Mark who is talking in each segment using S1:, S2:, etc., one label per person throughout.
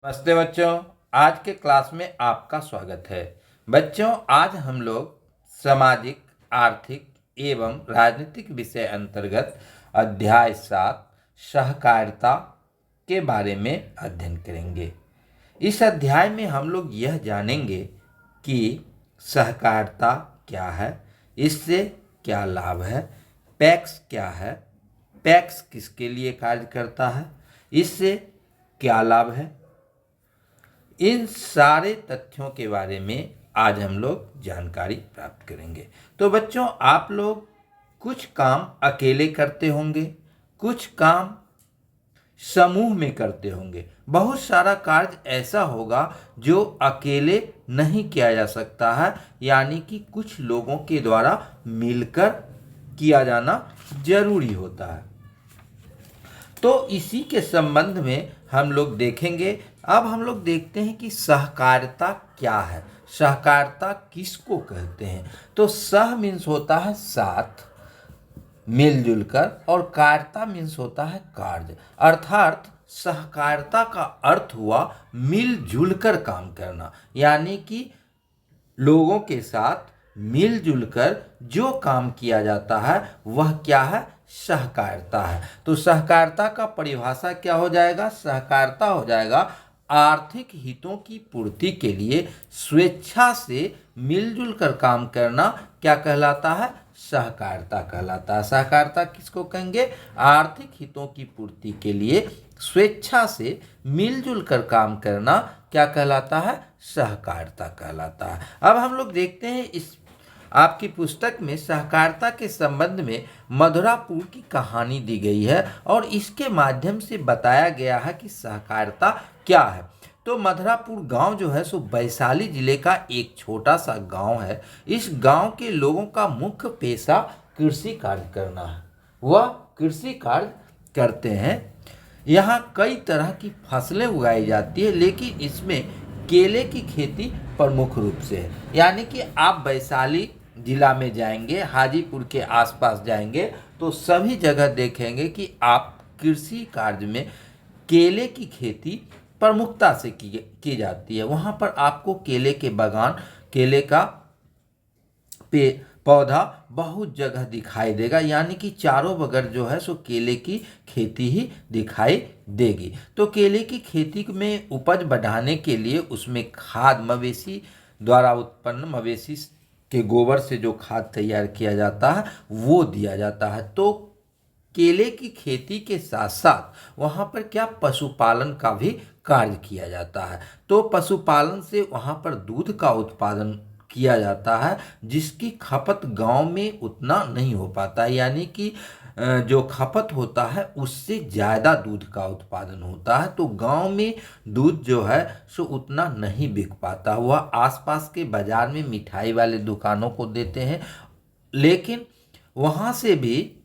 S1: नमस्ते बच्चों। आज के क्लास में आपका स्वागत है। बच्चों, आज हम लोग सामाजिक, आर्थिक एवं राजनीतिक विषय अंतर्गत अध्याय 7 सहकारिता के बारे में अध्ययन करेंगे। इस अध्याय में हम लोग यह जानेंगे कि सहकारिता क्या है, इससे क्या लाभ है, पैक्स क्या है, पैक्स किसके लिए कार्य करता है, इससे क्या लाभ है। इन सारे तथ्यों के बारे में आज हम लोग जानकारी प्राप्त करेंगे। तो बच्चों, आप लोग कुछ काम अकेले करते होंगे, कुछ काम समूह में करते होंगे। बहुत सारा कार्य ऐसा होगा जो अकेले नहीं किया जा सकता है, यानी कि कुछ लोगों के द्वारा मिलकर किया जाना जरूरी होता है। तो इसी के संबंध में हम लोग देखेंगे। अब हम लोग देखते हैं कि सहकारिता क्या है, सहकारिता किसको कहते हैं। तो सह मीन्स होता है साथ, मिलजुल कर, और कारिता मीन्स होता है कार्य। अर्थात सहकारिता का अर्थ हुआ मिलजुल कर काम करना, यानी कि लोगों के साथ मिलजुल कर जो काम किया जाता है वह क्या है, सहकारिता है। तो सहकारिता का परिभाषा क्या हो जाएगा, सहकारिता हो जाएगा आर्थिक हितों की पूर्ति के लिए स्वेच्छा से मिलजुल कर काम करना। क्या कहलाता है, सहकारिता कहलाता है। सहकारिता किसको कहेंगे, आर्थिक हितों की पूर्ति के लिए स्वेच्छा से मिलजुल कर काम करना क्या कहलाता है, सहकारिता कहलाता है। अब हम लोग देखते हैं इस आपकी पुस्तक में सहकारिता के संबंध में मधुरापुर की कहानी दी गई है और इसके माध्यम से बताया गया है कि सहकारिता क्या है। तो मधुरापुर गांव जो है सो वैशाली जिले का एक छोटा सा गांव है। इस गांव के लोगों का मुख्य पेशा कृषि कार्य करना है। वह कृषि कार्य करते हैं। यहाँ कई तरह की फसलें उगाई जाती है, लेकिन इसमें केले की खेती प्रमुख रूप से है। यानी कि आप वैशाली जिला में जाएंगे, हाजीपुर के आसपास जाएंगे तो सभी जगह देखेंगे कि आप कृषि कार्य में केले की खेती प्रमुखता से की जाती है। वहाँ पर आपको केले के बागान, केले का पौधा बहुत जगह दिखाई देगा, यानी कि चारों बगल जो है सो केले की खेती ही दिखाई देगी। तो केले की खेती में उपज बढ़ाने के लिए उसमें खाद, मवेशी द्वारा उत्पन्न मवेशी के गोबर से जो खाद तैयार किया जाता है वो दिया जाता है। तो केले की खेती के साथ साथ वहाँ पर क्या पशुपालन का भी कार्य किया जाता है। तो पशुपालन से वहाँ पर दूध का उत्पादन किया जाता है, जिसकी खपत गांव में उतना नहीं हो पाता है, यानी कि जो खपत होता है उससे ज़्यादा दूध का उत्पादन होता है। तो गांव में दूध जो है सो उतना नहीं बिक पाता। वह आसपास के बाज़ार में मिठाई वाले दुकानों को देते हैं, लेकिन वहाँ से भी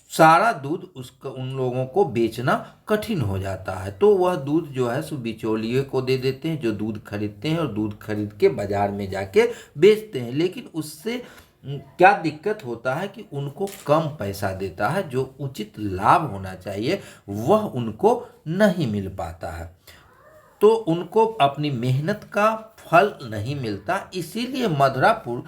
S1: सारा दूध उन लोगों को बेचना कठिन हो जाता है। तो वह दूध जो है सो बिचौलिए को दे देते हैं, जो दूध खरीदते हैं और दूध खरीद के बाजार में जाके बेचते हैं। लेकिन उससे क्या दिक्कत होता है कि उनको कम पैसा देता है, जो उचित लाभ होना चाहिए वह उनको नहीं मिल पाता है। तो उनको अपनी मेहनत का फल नहीं मिलता। इसीलिए मधुरापुर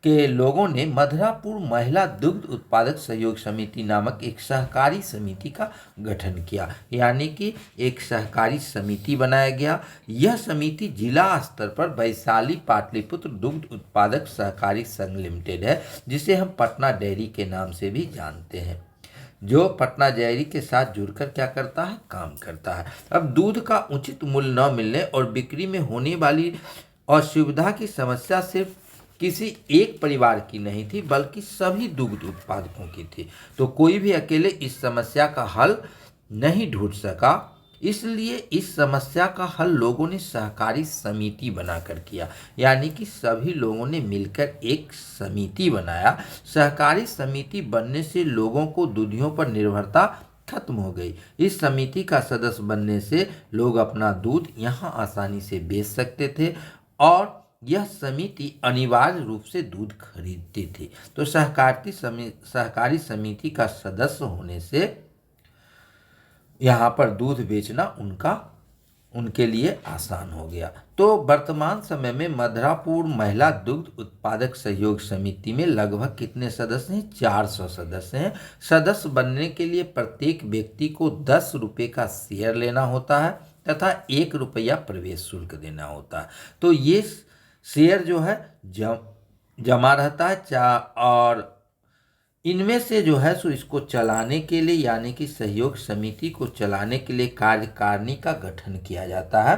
S1: के लोगों ने मधुरापुर महिला दुग्ध उत्पादक सहयोग समिति नामक एक सहकारी समिति का गठन किया, यानी कि एक सहकारी समिति बनाया गया। यह समिति जिला स्तर पर वैशाली पाटलिपुत्र दुग्ध उत्पादक सहकारी संघ लिमिटेड है, जिसे हम पटना डेयरी के नाम से भी जानते हैं, जो पटना डेयरी के साथ जुड़कर क्या करता है, काम करता है। अब दूध का उचित मूल्य न मिलने और बिक्री में होने वाली असुविधा की समस्या सिर्फ किसी एक परिवार की नहीं थी, बल्कि सभी दुग्ध उत्पादकों की थी। तो कोई भी अकेले इस समस्या का हल नहीं ढूंढ सका, इसलिए इस समस्या का हल लोगों ने सहकारी समिति बनाकर किया, यानी कि सभी लोगों ने मिलकर एक समिति बनाया। सहकारी समिति बनने से लोगों को दूधियों पर निर्भरता खत्म हो गई। इस समिति का सदस्य बनने से लोग अपना दूध यहाँ आसानी से बेच सकते थे और यह समिति अनिवार्य रूप से दूध खरीदती थी। तो सहकारी समिति का सदस्य होने से यहाँ पर दूध बेचना उनके लिए आसान हो गया। तो वर्तमान समय में मधुरापुर महिला दुग्ध उत्पादक सहयोग समिति में लगभग कितने सदस्य हैं? 400 सदस्य हैं। सदस्य बनने के लिए प्रत्येक व्यक्ति को 10 रुपये का शेयर लेना होता है तथा 1 रुपया प्रवेश शुल्क देना होता है। तो ये शेयर जो है जमा रहता है और इनमें से जो है सो इसको चलाने के लिए यानी कि सहयोग समिति को चलाने के लिए कार्यकारिणी का गठन किया जाता है।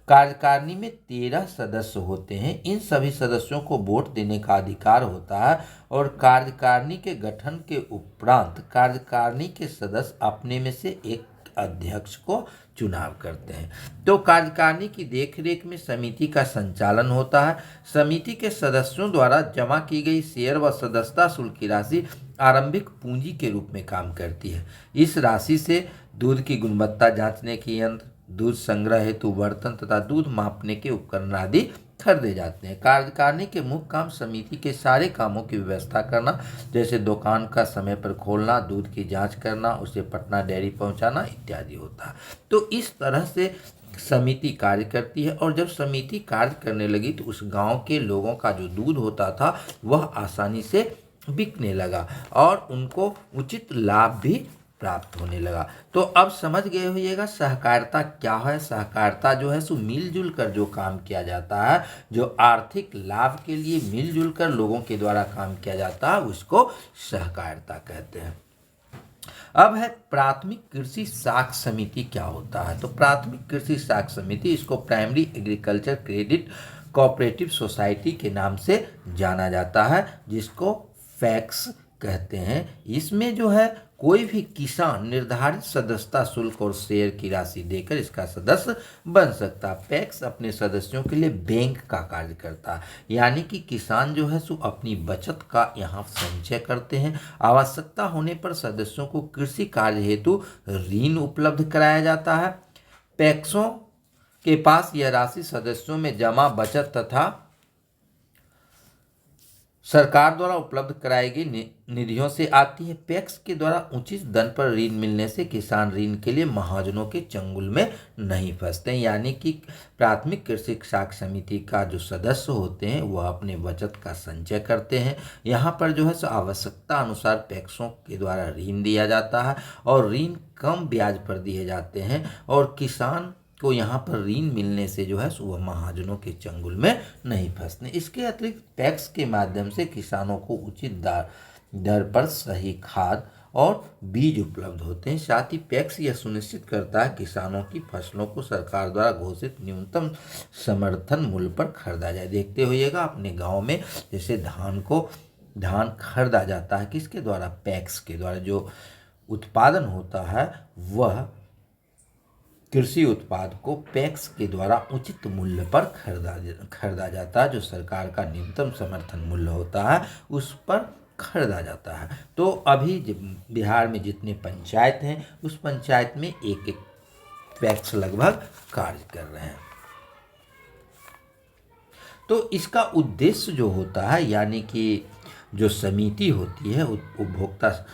S1: कार्यकारिणी में 13 सदस्य होते हैं। इन सभी सदस्यों को वोट देने का अधिकार होता है और कार्यकारिणी के गठन के उपरांत कार्यकारिणी के सदस्य अपने में से एक अध्यक्ष को चुनाव करते हैं। तो कार्यकारिणी की देखरेख में समिति का संचालन होता है। समिति के सदस्यों द्वारा जमा की गई शेयर व सदस्यता शुल्क की राशि आरंभिक पूंजी के रूप में काम करती है। इस राशि से दूध की गुणवत्ता जांचने के यंत्र, दूध संग्रह हेतु बर्तन तथा दूध मापने के उपकरण आदि खरीदे जाते हैं। कार्यकारिणी के मुख्य काम समिति के सारे कामों की व्यवस्था करना, जैसे दुकान का समय पर खोलना, दूध की जांच करना, उसे पटना डेयरी पहुंचाना इत्यादि होता है। तो इस तरह से समिति कार्य करती है और जब समिति कार्य करने लगी तो उस गांव के लोगों का जो दूध होता था वह आसानी से बिकने लगा और उनको उचित लाभ भी प्राप्त होने लगा। तो अब समझ गए होइएगा सहकारिता क्या है। सहकारिता जो है सो मिलजुल कर जो काम किया जाता है, जो आर्थिक लाभ के लिए मिलजुल कर लोगों के द्वारा काम किया जाता है, उसको सहकारिता कहते हैं। अब है प्राथमिक कृषि साख समिति क्या होता है। तो प्राथमिक कृषि साख समिति, इसको primary agriculture credit cooperative society के नाम से जाना जाता है, जिसको पैक्स कहते हैं। इसमें जो है कोई भी किसान निर्धारित सदस्यता शुल्क और शेयर की राशि देकर इसका सदस्य बन सकता है। पैक्स अपने सदस्यों के लिए बैंक का कार्य करता है, यानी कि किसान जो है सो अपनी बचत का यहाँ संचय करते हैं। आवश्यकता होने पर सदस्यों को कृषि कार्य हेतु ऋण उपलब्ध कराया जाता है। पैक्सों के पास यह राशि सदस्यों में जमा बचत तथा सरकार द्वारा उपलब्ध कराई गई निधियों से आती है। पैक्स के द्वारा उचित दर पर ऋण मिलने से किसान ऋण के लिए महाजनों के चंगुल में नहीं फंसते, यानी कि प्राथमिक कृषि साख समिति का जो सदस्य होते हैं वह अपने बचत का संचय करते हैं। यहाँ पर जो है सो आवश्यकता अनुसार पैक्सों के द्वारा ऋण दिया जाता है और ऋण कम ब्याज पर दिए जाते हैं और किसान को यहाँ पर ऋण मिलने से जो है वह महाजनों के चंगुल में नहीं फंसते। इसके अतिरिक्त पैक्स के माध्यम से किसानों को उचित दर पर सही खाद और बीज उपलब्ध होते हैं। साथ ही पैक्स यह सुनिश्चित करता है किसानों की फसलों को सरकार द्वारा घोषित न्यूनतम समर्थन मूल्य पर खरीदा जाए। देखते होइएगा अपने गाँव में जैसे धान खरीदा जाता है किसके द्वारा? पैक्स के द्वारा। जो उत्पादन होता है वह कृषि उत्पाद को पैक्स के द्वारा उचित मूल्य पर खरीदा जाता है। जो सरकार का न्यूनतम समर्थन मूल्य होता है उस पर खरीदा जाता है। तो अभी बिहार में जितने पंचायत हैं उस पंचायत में एक एक पैक्स लगभग कार्य कर रहे हैं। तो इसका उद्देश्य जो होता है, यानी कि जो समिति होती है उपभोक्ता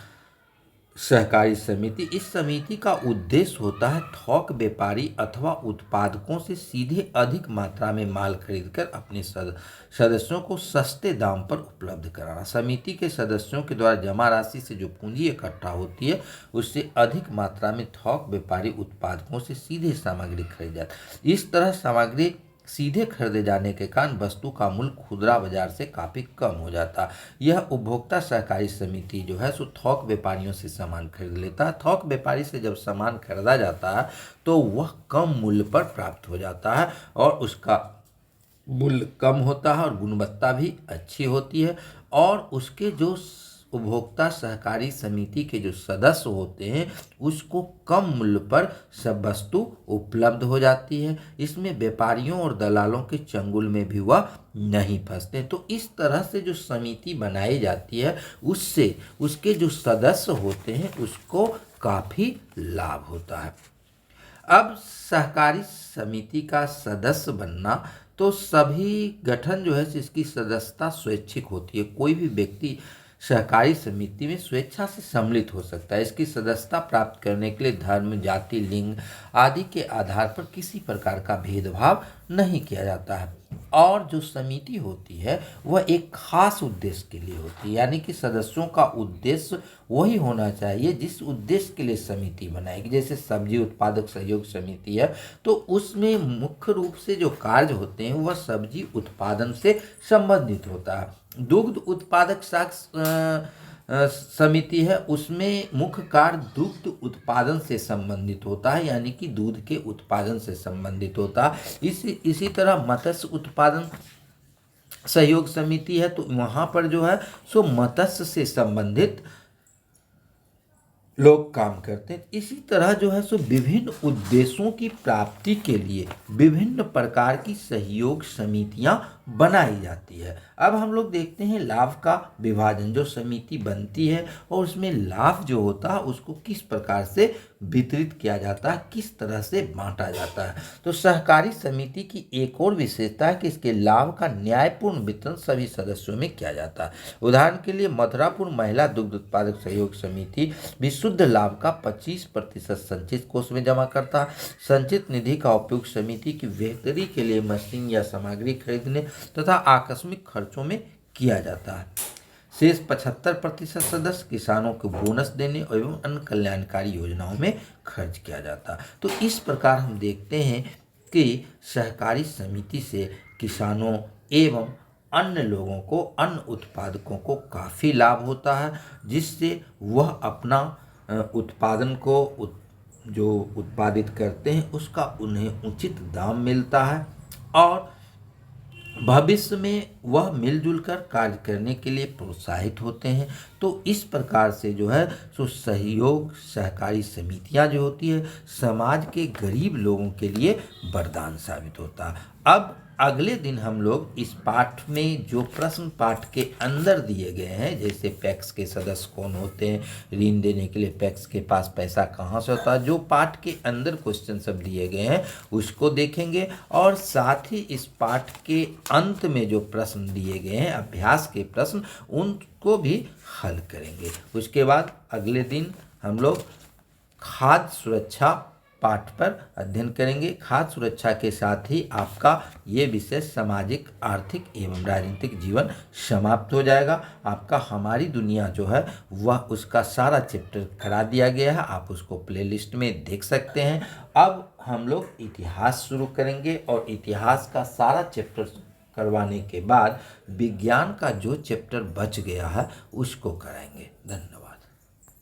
S1: सहकारी समिति, इस समिति का उद्देश्य होता है थोक व्यापारी अथवा उत्पादकों से सीधे अधिक मात्रा में माल खरीदकर अपने सदस्यों को सस्ते दाम पर उपलब्ध कराना। समिति के सदस्यों के द्वारा जमा राशि से जो पूंजी इकट्ठा होती है उससे अधिक मात्रा में थोक व्यापारी उत्पादकों से सीधे सामग्री खरीदी जाती है। इस तरह सामग्री सीधे खरीदे जाने के कारण वस्तु का मूल्य खुदरा बाजार से काफ़ी कम हो जाता है। यह उपभोक्ता सहकारी समिति जो है सो थोक व्यापारियों से सामान खरीद लेता है। थोक व्यापारी से जब सामान खरीदा जाता है तो वह कम मूल्य पर प्राप्त हो जाता है और उसका मूल्य कम होता है और गुणवत्ता भी अच्छी होती है और उसके जो उपभोक्ता सहकारी समिति के जो सदस्य होते हैं उसको कम मूल्य पर सब वस्तु उपलब्ध हो जाती है। इसमें व्यापारियों और दलालों के चंगुल में भी वह नहीं फंसते। तो इस तरह से जो समिति बनाई जाती है उससे उसके जो सदस्य होते हैं उसको काफ़ी लाभ होता है। अब सहकारी समिति का सदस्य बनना, तो सभी गठन जो है इसकी सदस्यता स्वैच्छिक होती है। कोई भी व्यक्ति सहकारी समिति में स्वेच्छा से सम्मिलित हो सकता है। इसकी सदस्यता प्राप्त करने के लिए धर्म, जाति, लिंग आदि के आधार पर किसी प्रकार का भेदभाव नहीं किया जाता है। और जो समिति होती है वह एक खास उद्देश्य के लिए होती है, यानी कि सदस्यों का उद्देश्य वही होना चाहिए जिस उद्देश्य के लिए समिति बनाएगी। जैसे सब्जी उत्पादक सहयोग समिति है तो उसमें मुख्य रूप से जो कार्य होते हैं वह सब्जी उत्पादन से संबंधित होता है। दुग्ध उत्पादक समिति है उसमें मुख्य कार्य दुग्ध उत्पादन से संबंधित होता है, यानी कि दूध के उत्पादन से संबंधित होता है। इसी तरह मत्स्य उत्पादन सहयोग समिति है तो वहाँ पर जो है सो मत्स्य से संबंधित लोग काम करते हैं। इसी तरह जो है सो विभिन्न उद्देश्यों की प्राप्ति के लिए विभिन्न प्रकार की सहयोग समितियां बनाई जाती है। अब हम लोग देखते हैं लाभ का विभाजन। जो समिति बनती है और उसमें लाभ जो होता है उसको किस प्रकार से वितरित किया जाता है, किस तरह से बांटा जाता है। तो सहकारी समिति की एक और विशेषता है कि इसके लाभ का न्यायपूर्ण वितरण सभी सदस्यों में किया जाता है। उदाहरण के लिए मथुरापुर महिला दुग्ध उत्पादक सहयोग समिति भी शुद्ध लाभ का 25% संचित कोष में जमा करता है। संचित निधि का उपयोग समिति की बेहतरी के लिए मशीन या सामग्री खरीदने तथा आकस्मिक खर्चों में किया जाता है। शेष 75% सदस्य किसानों को बोनस देने एवं अन्य कल्याणकारी योजनाओं में खर्च किया जाता है। तो इस प्रकार हम देखते हैं कि सहकारी समिति से किसानों एवं अन्य लोगों को, अन्य उत्पादकों को काफ़ी लाभ होता है, जिससे वह अपना उत्पादन को जो उत्पादित करते हैं उसका उन्हें उचित दाम मिलता है और भविष्य में वह मिलजुल कर कार्य करने के लिए प्रोत्साहित होते हैं। तो इस प्रकार से जो है सो सहयोग सहकारी समितियां जो होती है समाज के गरीब लोगों के लिए वरदान साबित होता है। अब अगले दिन हम लोग इस पाठ में जो प्रश्न पाठ के अंदर दिए गए हैं, जैसे पैक्स के सदस्य कौन होते हैं, ऋण देने के लिए पैक्स के पास पैसा कहाँ से होता है, जो पाठ के अंदर क्वेश्चन सब दिए गए हैं उसको देखेंगे और साथ ही इस पाठ के अंत में जो प्रश्न दिए गए हैं अभ्यास के प्रश्न उनको भी हल करेंगे। उसके बाद अगले दिन हम लोग खाद्य सुरक्षा पाठ पर अध्ययन करेंगे। खाद्य सुरक्षा के साथ ही आपका ये विषय सामाजिक, आर्थिक एवं राजनीतिक जीवन समाप्त हो जाएगा। आपका हमारी दुनिया जो है वह उसका सारा चैप्टर करा दिया गया है, आप उसको प्लेलिस्ट में देख सकते हैं। अब हम लोग इतिहास शुरू करेंगे और इतिहास का सारा चैप्टर करवाने के बाद विज्ञान का जो चैप्टर बच गया है उसको कराएंगे। धन्यवाद।